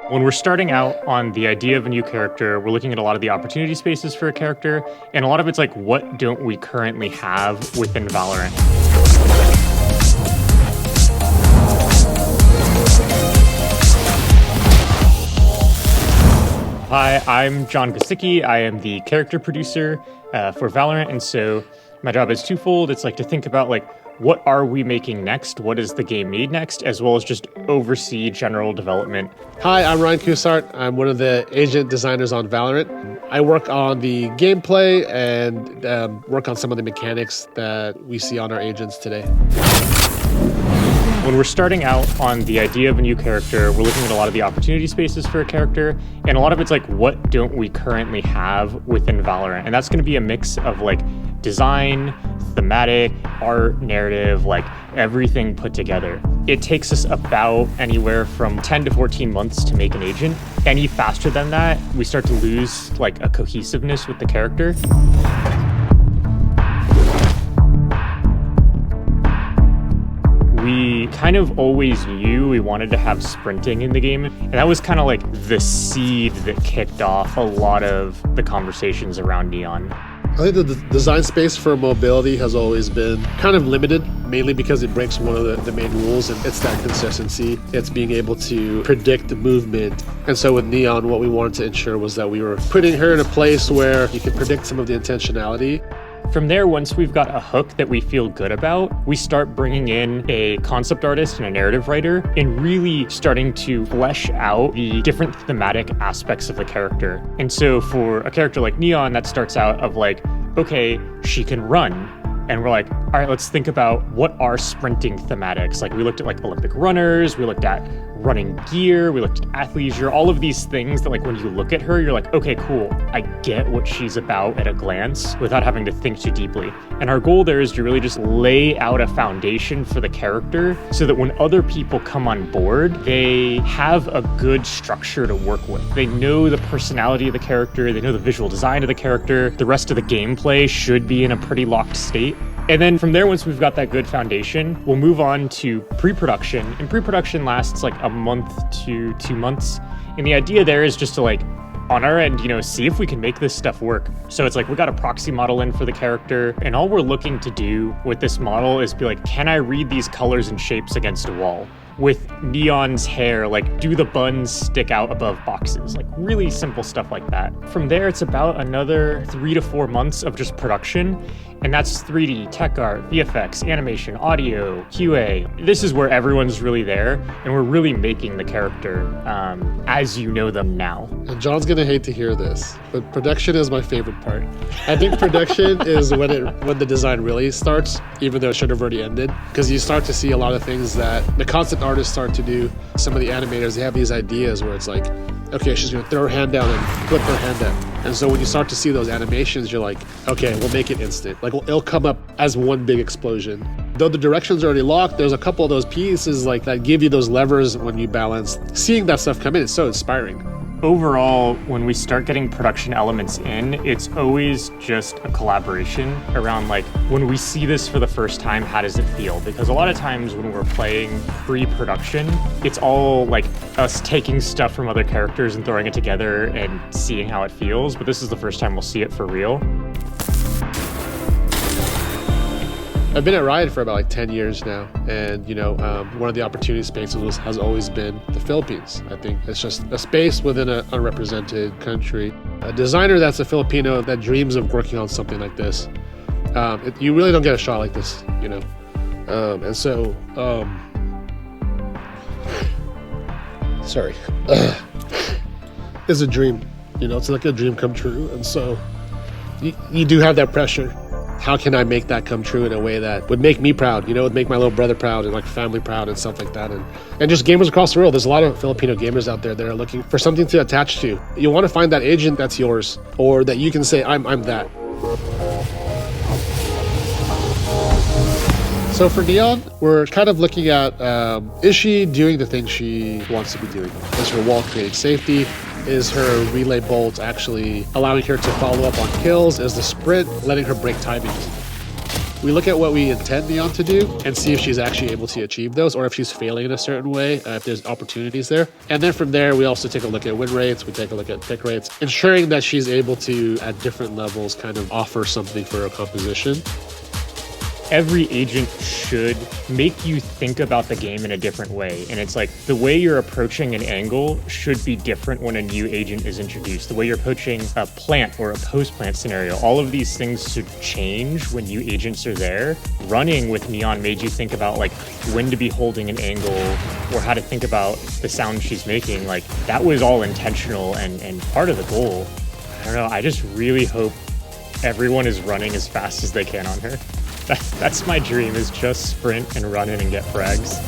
When we're starting out on the idea of a new character, we're looking at a lot of the opportunity spaces for a character, and a lot of it's like, what don't we currently have within Valorant? Hi, I'm John Goscicki. I am the character producer for Valorant, and so my job is twofold. It's like to think about like, what are we making next? What does the game need next? As well as just oversee general development. Hi, I'm Ryan Cousart. I'm one of the agent designers on Valorant. I work on the gameplay and work on some of the mechanics that we see on our agents today. When we're starting out on the idea of a new character, we're looking at a lot of the opportunity spaces for a character, and a lot of it's like, what don't we currently have within Valorant? And that's going to be a mix of like design, thematic, art, narrative, like everything put together. It takes us about anywhere from 10 to 14 months to make an agent. Any faster than that, we start to lose like a cohesiveness with the character. We kind of always knew we wanted to have sprinting in the game, and that was kind of like the seed that kicked off a lot of the conversations around Neon. I think the design space for mobility has always been kind of limited, mainly because it breaks one of the main rules, and it's that consistency. It's being able to predict the movement. And so with Neon, what we wanted to ensure was that we were putting her in a place where you can predict some of the intentionality. From there, once we've got a hook that we feel good about, we start bringing in a concept artist and a narrative writer and really starting to flesh out the different thematic aspects of the character. And so for a character like Neon, that starts out of like, okay, she can run. And we're like, all right, let's think about what are sprinting thematics. Like we looked at like Olympic runners, we looked at running gear, we looked at athleisure, all of these things that like when you look at her, you're like, okay, cool. I get what she's about at a glance without having to think too deeply. And our goal there is to really just lay out a foundation for the character so that when other people come on board, they have a good structure to work with. They know the personality of the character, they know the visual design of the character, the rest of the gameplay should be in a pretty locked state. And then from there, once we've got that good foundation, we'll move on to pre-production. And pre-production lasts like a month to 2 months. And the idea there is just to like, on our end, you know, see if we can make this stuff work. So it's like, we got a proxy model in for the character. And all we're looking to do with this model is be like, can I read these colors and shapes against a wall? With Neon's hair, like do the buns stick out above boxes? Like really simple stuff like that. From there, it's about another 3 to 4 months of just production. And that's 3D, tech art, VFX, animation, audio, QA. This is where everyone's really there, and we're really making the character as you know them now. And John's gonna hate to hear this, but production is my favorite part. I think production is when the design really starts, even though it should have already ended, because you start to see a lot of things that the concept artists start to do. Some of the animators, they have these ideas where it's like, okay, she's gonna throw her hand down and flip her hand up. And so when you start to see those animations, you're like, okay, we'll make it instant. Like it'll come up as one big explosion. Though the direction's already locked, there's a couple of those pieces like that give you those levers when you balance. Seeing that stuff come in is so inspiring. Overall, when we start getting production elements in, it's always just a collaboration around like, when we see this for the first time, how does it feel? Because a lot of times when we're playing pre-production, it's all like us taking stuff from other characters and throwing it together and seeing how it feels. But this is the first time we'll see it for real. I've been at Riot for about like 10 years now, and you know, one of the opportunity spaces has always been the Philippines. I think it's just a space within an unrepresented country. A designer that's a Filipino that dreams of working on something like this, you really don't get a shot like this, you know. And so, sorry, it's a dream, you know, it's like a dream come true. And so you do have that pressure. How can I make that come true in a way that would make me proud, you know, would make my little brother proud and like family proud and stuff like that. And just gamers across the world, there's a lot of Filipino gamers out there that are looking for something to attach to. You want to find that agent that's yours, or that you can say, I'm that. So for Neon, we're kind of looking at, is she doing the things she wants to be doing? Is her wall creating safety? Is her relay bolt actually allowing her to follow up on kills? Is the sprint letting her break timings? We look at what we intend Neon to do and see if she's actually able to achieve those or if she's failing in a certain way, if there's opportunities there. And then from there, we also take a look at win rates, we take a look at pick rates, ensuring that she's able to, at different levels, kind of offer something for her composition. Every agent should make you think about the game in a different way. And it's like the way you're approaching an angle should be different when a new agent is introduced. The way you're approaching a plant or a post-plant scenario, all of these things should change when new agents are there. Running with Neon made you think about like when to be holding an angle or how to think about the sound she's making. Like that was all intentional and part of the goal. I don't know, I just really hope everyone is running as fast as they can on her. That's my dream, is just sprint and run in and get frags.